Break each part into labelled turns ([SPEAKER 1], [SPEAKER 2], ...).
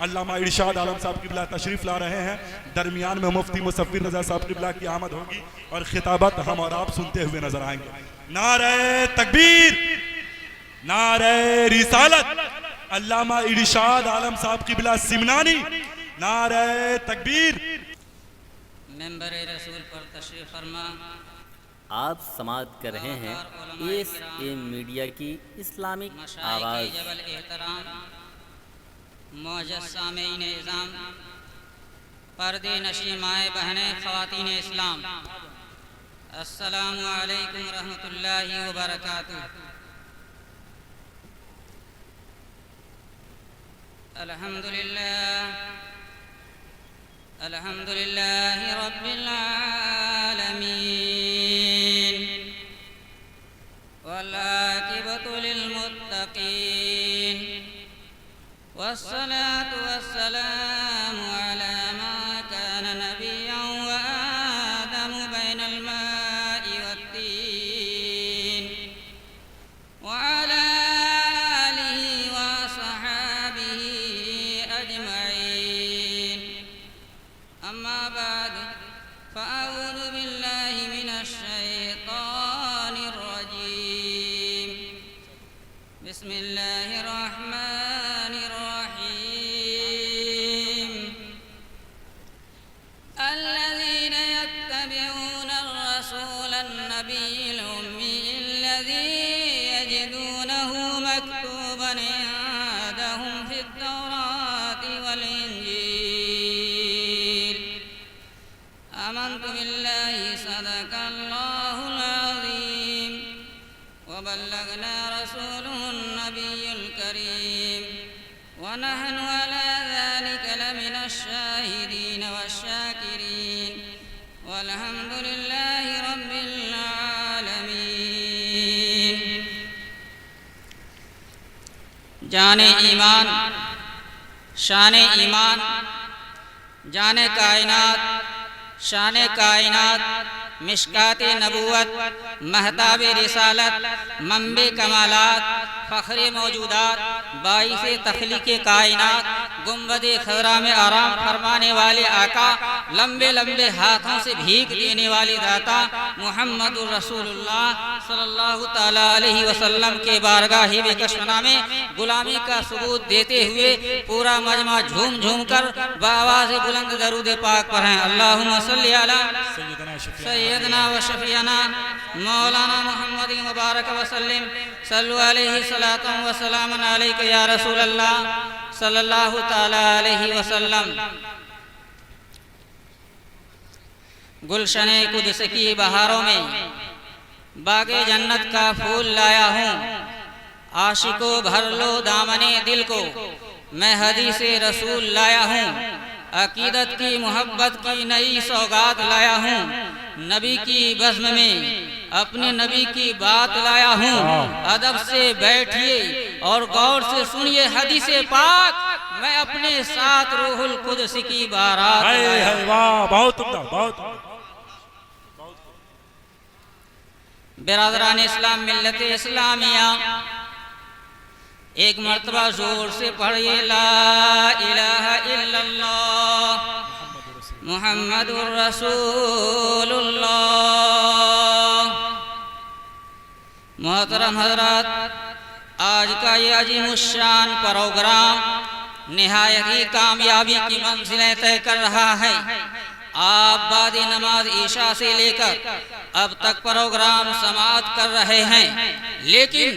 [SPEAKER 1] अल्लामा इरशाद आलम साहब किबला तशरीफ ला रहे हैं। दरमियान में मुफ्ती मुसफ्फिर रजा साहब किबला की आमद होगी और खिताबत हम और आप सुनते हुए नजर आएंगे। नारे तकबीर, नारे रिसालत, अल्लामा इरशाद आलम साहब किबला सिमनानी, नारे तकबीर।
[SPEAKER 2] मेंबर रसूल पर तशरीफ फरमा।
[SPEAKER 3] आप समाअत कर रहे हैं एस मीडिया की इस्लामिक आवाज़।
[SPEAKER 2] जबल एहतराम मौजज़ सामीन इज़ाम, पर्दे नशी माए बहनें, ख़वातीन इस्लाम, अस्सलामु अलैकुम रहमतुल्लाहि व बरकातुहू। अल्हम्दुलिल्लाहि रब्बिल आलमीन वल आक़िबतु लिल मुत्तक़ीन वस्सलातु वस्सलामु अला मा कान नबिय्यन व आदमु बैनल माइ वत्तीन व अला आलिहि व सहाबिहि अजमईन। अम्मा बाद फ़अऊज़ु बिल्लाहि मिनश शैतानिर रजीम। बिस्मिल्लाहिर रहमानिर रहीम। अल्लज़ीना यत्तबिऊनर रसूलन नबिय्यल उम्मिय्यल्लज़ी यजिदूनहु मक्तूबन इंदहुम फित-तौराति वल इंजील। आमन्तु बिल्लाहि सदक़ल्लाहुल अज़ीम व बल्लगना रसूलुहुन नबियुल करीम व नहनु अला ज़ालिका लमिनश शाहिदीन वश्शाकिरीन वल्हम्दुलिल्लाहि रब्बिल आलमीन। जाने ईमान, शाने ईमान, जाने कायनात, शाने कायनात, मिशकाते नबूवत, महताबे रिसालत, मंबे कमालात, फ़ख्रे मौजूदात, बाइसे तख्लीक़े कायनात, गुंबदे खज़रा में आराम फरमाने वाले आका, लंबे लंबे हाथों से भीख देने वाले दाता मुहम्मदुर रसूलुल्लाह सल्लल्लाहु ताला अलैहि वसल्लम के बारगाह बेकशना में गुलामी का सबूत देते हुए पूरा मजमा झूम झूम कर बाआवाज़ बुलंद दरूद पाक पढ़ें। अल्लाहुम्मा सल्ली अला सय्यदना व शफीअना मौलाना मुहम्मद मुबारक वसल्लिम सल्लु अलैहि सलातन व सलामन अलैका या रसूलल्लाह सल्लल्लाहु ताला अलैहि वसल्लम। गुलशने कुद्स की बहारों में बागे जन्नत का फूल लाया हूँ, आशिको भर लो दामने दिल को, मैं हदीसे रसूल लाया हूँ, अकीदत की मोहब्बत की नई सौगात लाया हूँ, नबी की बज़्म में अपने नबी की बात लाया हूँ। अदब से बैठिए और गौर से सुनिए हदीसे पाक, मैं अपने साथ रूहुल कुद्स की बारात लाया हूँ।
[SPEAKER 1] वाह, बहुत उम्दा, बहुत।
[SPEAKER 2] बिरादरान इस्लाम, मिल्लत इस्लामिया, एक मर्तबा जोर से पढ़िए ला इलाहा इल्लल्लाह मुहम्मदुर रसूलुल्लाह। मोहतरम हजरात, आज का ये अजीमुश्शान प्रोग्राम निहायत ही कामयाबी की मंजिलें तय कर रहा है। आप बाद नमाज ईशा से लेकर अब तक प्रोग्राम समाप्त कर रहे हैं, लेकिन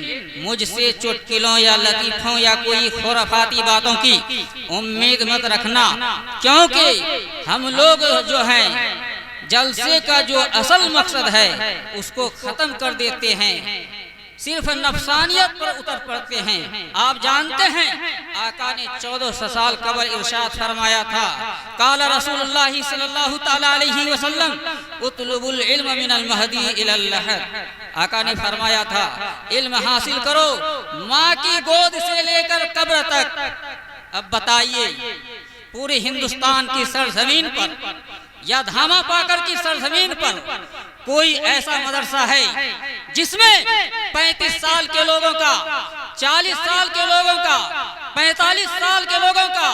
[SPEAKER 2] मुझसे चुटकिलों या लतीफ़ों या कोई खुराफाती बातों की उम्मीद मत रखना, क्योंकि हम लोग जो हैं जलसे का जो असल मकसद है उसको ख़त्म कर देते हैं, सिर्फ नफसानियत पर उतर पड़ते हैं। आप जानते हैं आका ने 1400 साल कबल इरशाद फरमाया था, काला रसूलुल्लाह सल्लल्लाहु ताला अलैहि वसल्लम उतलुबुल इल्म मिनल महदी इलल लहद। आका ने फरमाया था इल्म हासिल करो माँ की गोद से लेकर कब्र तक। अब बताइए पूरे हिंदुस्तान की सरजमीन पर या धामा पाकर की सरजमीन पर कोई ऐसा मदरसा है जिसमें 35 साल के लोगों का, 40 साल के लोगों का, 45 साल के लोगों का,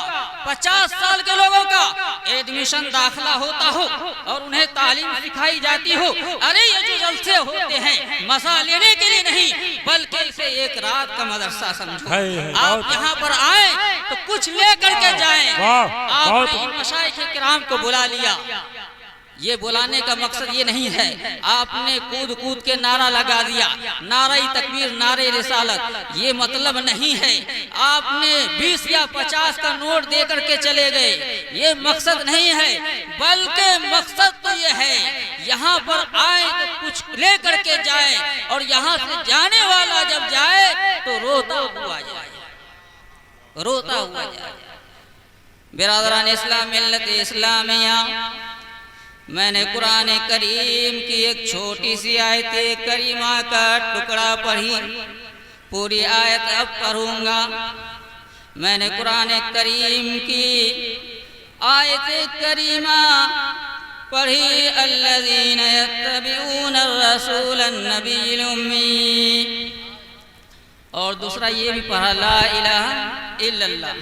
[SPEAKER 2] 50 साल के लोगों का एडमिशन दाखिला होता हो और उन्हें तालीम सिखाई जाती हो, अरे ये जो जलसे होते हैं मजा लेने के लिए नहीं बल्कि इसे एक रात का मदरसा समझो। आप यहाँ पर आए तो कुछ लेकर के जाएं। आपने इन मशाइख किराम को बुला लिया, ये बुलाने का मकसद ये नहीं है आपने कूद कूद के नारा लगा दिया, नारे तकबीर नारे रिसालत, ये मतलब नहीं है आपने 20 या 50 का नोट दे करके चले गए, ये मकसद नहीं है, बल्कि मकसद तो ये है यहाँ पर आए तो कुछ ले करके जाए और यहाँ से जाने वाला जब जाए तो रोता हुआ जाए, रोता हुआ जाए। बिरादरान इस्लाम मिल्लत इस्लामिया, मैंने कुरान करीम की एक छोटी सी आयत करीमा का टुकड़ा पढ़ी, पूरी आयत अब पढ़ूंगा। मैंने कुरान करीम की आयत करीमा पढ़ी, अल्लज़ीना यत्तबिऊना रसूल नबील उम्मी, और दूसरा ये भी पढ़ा ला इलाहा इल्लल्लाह,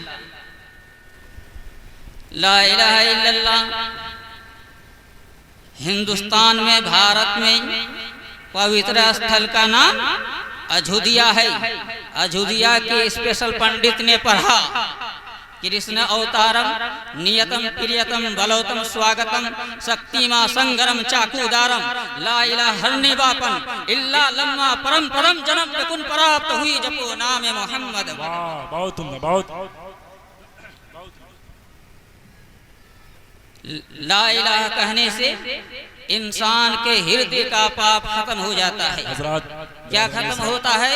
[SPEAKER 2] ला इलाहा इल्लल्लाह। हिंदुस्तान में भारत में पवित्र स्थल का नाम अयोध्या है। अयोध्या के स्पेशल पंडित ने पढ़ा, कृष्ण अवतारम नियतम प्रियतम बलौतम स्वागतम शक्तिमा संगरम चाकूदारम ला इलाहा हरने बापन इल्ला लम्मा परम परम जन्म कुन प्राप्त हुई जपो नाम मोहम्मद।
[SPEAKER 1] बहुत उम्दा, बहुत
[SPEAKER 2] ला इलाहा कहने से इंसान के हृदय का पाप खत्म हो जाता है। क्या खत्म होता है?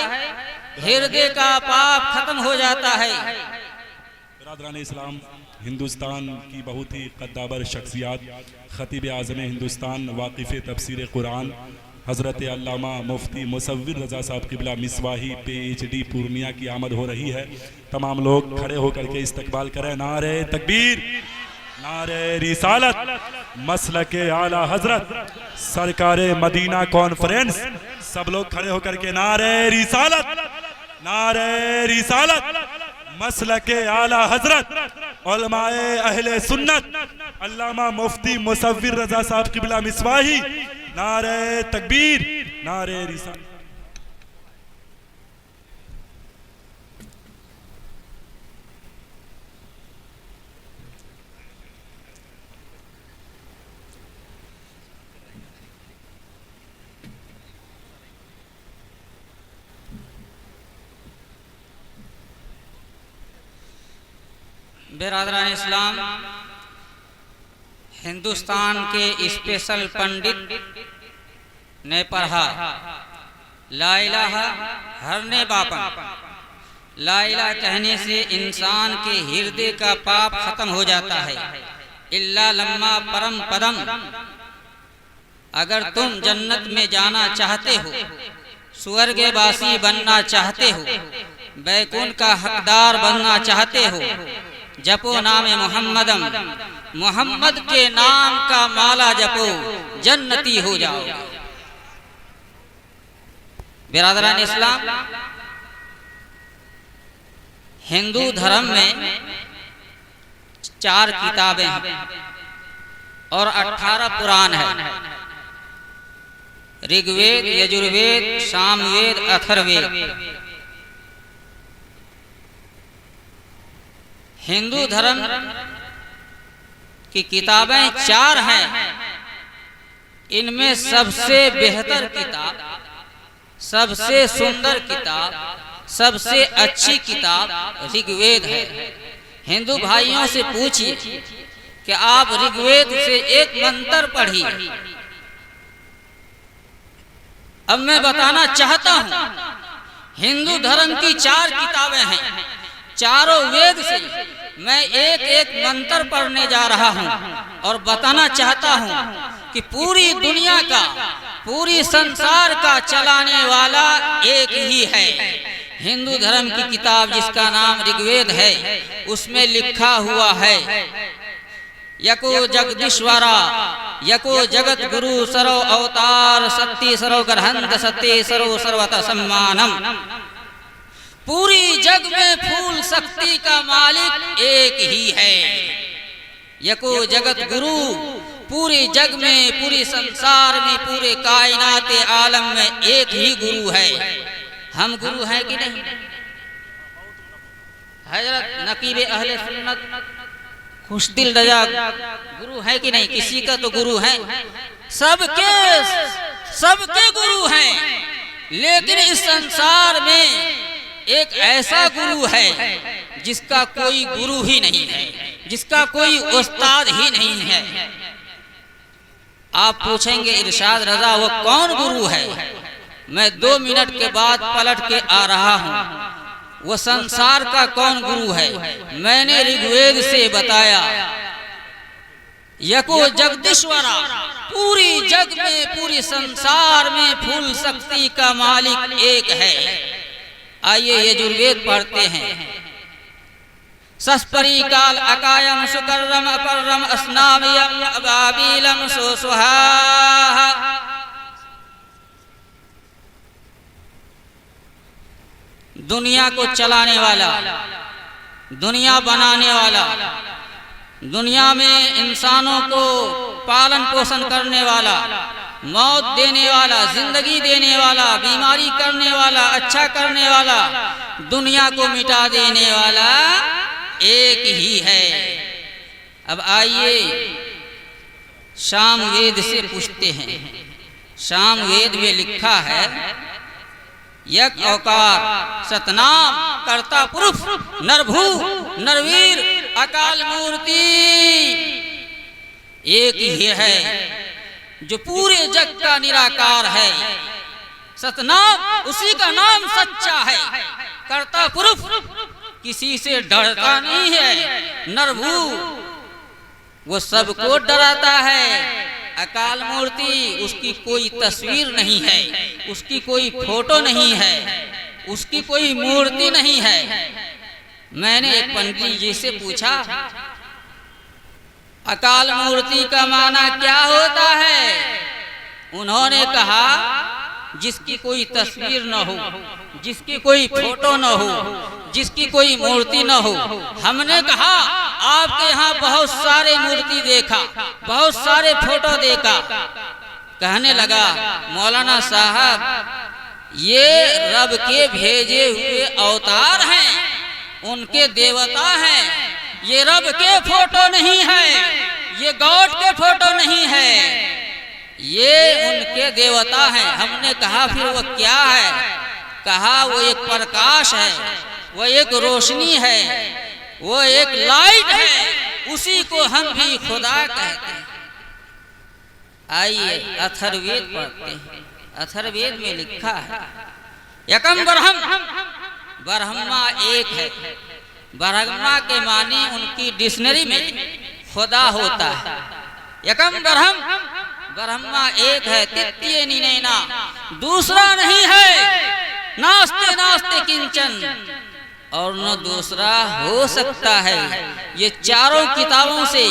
[SPEAKER 2] हृदय का पाप खत्म हो जाता है।
[SPEAKER 1] बिरादरान इस्लाम, हिंदुस्तान की बहुत ही कद्दावर शख्सियत खतीब आज़म हिंदुस्तान वाकिफ़ तफसीर कुरान हज़रत अल्लामा मुफ्ती मुसव्विर रज़ा साहब क़िबला मिसवाही PhD पूर्णिया की आमद हो रही है। तमाम लोग खड़े होकर के इस्तकबाल करें। नारे तकबीर, नारे रिसालत, मसलके आला हजरत सरकारे मदीना कॉन्फ्रेंस, सब लोग खड़े होकर के नारे रिसालत, नारे रिसालत, मसलके आला हजरत उलमाए अहले सुन्नत अल्लामा मुफ्ती मुसव्विर रज़ा साहब क़िबला मिसवाही, नारे तकबीर, नारे रिसालत।
[SPEAKER 2] बिरादरान इस्लाम, हिंदुस्तान के स्पेशल पंडित ने पढ़ा ला इलाहा हरने बापन, ला इलाहा कहने से इंसान के हृदय का पाप खत्म हो जाता है। इल्ला लम्मा परम पदम, अगर तुम जन्नत में जाना चाहते हो, स्वर्गवासी बनना चाहते हो, बैकुंठ का हकदार बनना चाहते हो, जपो नाम मोहम्मदम, मोहम्मद के नाम का माला जपो, जन्नती हो जाओ। बिरादरान इस्लाम, हिंदू धर्म में 4 किताबें हैं और 18 पुराण है। ऋग्वेद, यजुर्वेद, सामवेद, अथर्ववेद। हिंदू धर्म की किताबें 4 हैं, इनमें सबसे बेहतर किताब, सबसे सुंदर किताब, सबसे अच्छी किताब ऋग्वेद है। हिंदू भाइयों से पूछिए कि आप ऋग्वेद से एक मंत्र पढ़िए। अब मैं बताना चाहता हूं, हिंदू धर्म की 4 किताबें हैं, चारों वेद से मैं एक एक मंत्र पढ़ने जा रहा हूं और बताना चाहता हूं कि पूरी दुनिया का, पूरी संसार का चलाने वाला एक ही है। हिंदू धर्म की किताब जिसका नाम ऋग्वेद है, उसमें लिखा हुआ है यको जगदीश्वरा यको जगत गुरु सरो अवतार सत्य सरो ग्रहंत सत्य सरो सर्वत सम्मानम। पूरी जग में फूल शक्ति का मालिक एक ही है। यको जगत गुरु, पूरे जग में, पूरे संसार में, पूरे कायनात आलम में एक ही गुरु है। हम गुरु हैं कि नहीं? हजरत नकीब अहले सुन्नत खुशदिल रजा गुरु है कि नहीं? किसी का तो गुरु है, सबके गुरु हैं। लेकिन इस संसार में एक ऐसा गुरु है जिसका कोई गुरु ही नहीं है, जिसका कोई उस्ताद ही नहीं है। आप पूछेंगे इरशाद रजा वो कौन गुरु है? मैं 2 मिनट के बाद पलट के आ रहा हूँ। वो संसार का कौन गुरु है? मैंने ऋग्वेद से बताया, यको जगदीश्वरा, पूरी जग में, पूरी संसार में फूल शक्ति का मालिक एक है। आइए यजुर्वेद पढ़ते हैं। सस्परी काल अकायम सुकर्रम अपर्रम अस्नामियम अबाबीलम सोसुहा। दुनिया को चलाने वाला, दुनिया बनाने वाला, दुनिया में इंसानों को पालन पोषण करने वाला, मौत देने वाला, जिंदगी देने वाला, बीमारी करने वाला, अच्छा करने वाला, दुनिया को मिटा देने वाला एक ही है। अब आइए सामवेद से पूछते हैं। सामवेद में लिखा है यक औकार सतनाम कर्ता पुरुष नरभू नरवीर अकाल मूर्ति एक ही है जो पूरे जग का निराकार है। सतनाम उसी का नाम सच्चा है। कर्ता पुरुष किसी से डरता नहीं है। नरभू वो सबको डराता है। अकाल मूर्ति उसकी कोई तस्वीर नहीं है, उसकी कोई फोटो नहीं है, उसकी कोई मूर्ति नहीं है। मैंने एक पंडित जी से पूछा अकाल मूर्ति का माना क्या होता है? उन्होंने कहा जिसकी कोई तस्वीर न हो, जिसकी कोई फोटो न हो, जिसकी कोई मूर्ति न हो। हमने कहा आपके यहाँ बहुत सारे मूर्ति देखा, बहुत सारे फोटो देखा। कहने लगा मौलाना साहब ये रब के भेजे हुए अवतार हैं, उनके देवता हैं। ये रब के फोटो नहीं है, ये गॉड के फोटो नहीं है, ये उनके देवता हैं। हमने कहा फिर वो क्या है? कहा वो एक प्रकाश है, वो एक रोशनी है, वो एक लाइट है, उसी को हम भी खुदा कहते हैं। आइए अथर्ववेद पढ़ते हैं। अथर्ववेद में लिखा है एकम ब्रह्म, ब्रह्मा एक है। ब्रह्मा के माने उनकी डिक्शनरी में खुदा होता है। एकम ब्रह्म, ब्रह्मा एक है। तृतीय निनैना, दूसरा नहीं है। नास्ते नास्ते किंचन, और न दूसरा हो सकता है। ये चारों किताबों से,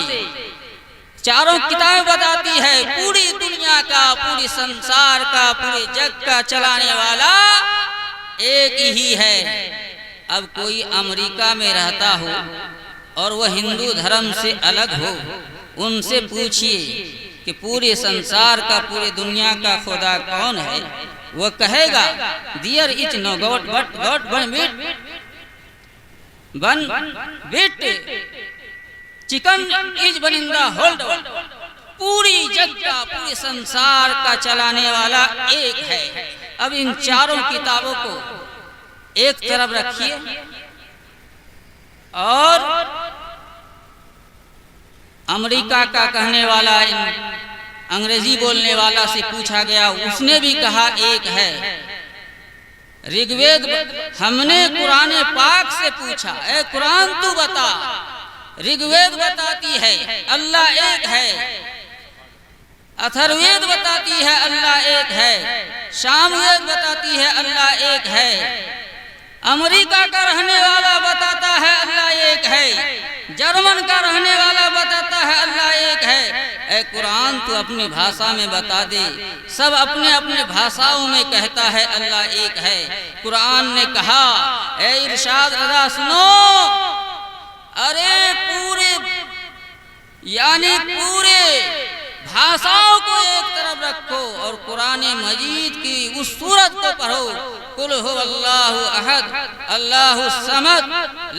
[SPEAKER 2] चारों किताबें बताती है पूरी दुनिया का, पूरी संसार का, पूरे जग का चलाने वाला एक ही है। अब कोई अमेरिका में रहता हो और वह हिंदू धर्म से अलग हो, उनसे पूछिए कि पूरे संसार का, पूरे दुनिया का खुदा कौन है? वो कहेगा there is no God but God one bit chicken is one in the whole world. पूरी जग का, पूरे संसार का चलाने वाला एक है। अब इन चारों किताबों को एक तरफ रखिए और अमेरिका का कहने वाला, अंग्रेजी बोलने वाला से पूछा गया, उसने भी कहा एक है। ऋग्वेद, हमने कुरान पाक से पूछा ए कुरान तू बता। ऋग्वेद बताती है अल्लाह एक है। अथर्ववेद बताती है अल्लाह एक है। सामवेद बताती है अल्लाह एक है। अमेरिका का रहने वाला बताता है अल्लाह एक है। जर्मन का रहने वाला बताता है अल्लाह एक है। ए कुरान तू अपनी भाषा में बता दे। सब अपने अपने भाषाओं में कहता है अल्लाह एक है। कुरान ने कहा ए इरशाद रजा सुनो, अरे पूरे यानी पूरे भाषाओं को एक तरफ रखो और कुरान मजीद की उस सूरत को पढ़ो, कुल हुवल्लाहु अहद अल्लाहु समद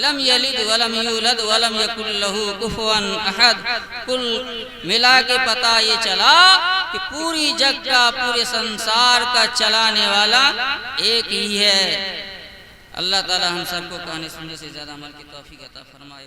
[SPEAKER 2] लम यलिद वलम यूलद वलम यकुल लहू कुफुवन अहद। कुल मिला के पता ये चला कि पूरी जग का, पूरे संसार का चलाने वाला एक ही है। अल्लाह ताला हम सबको कहने सुनने से ज्यादा अमल की तौफीक अता फरमाए।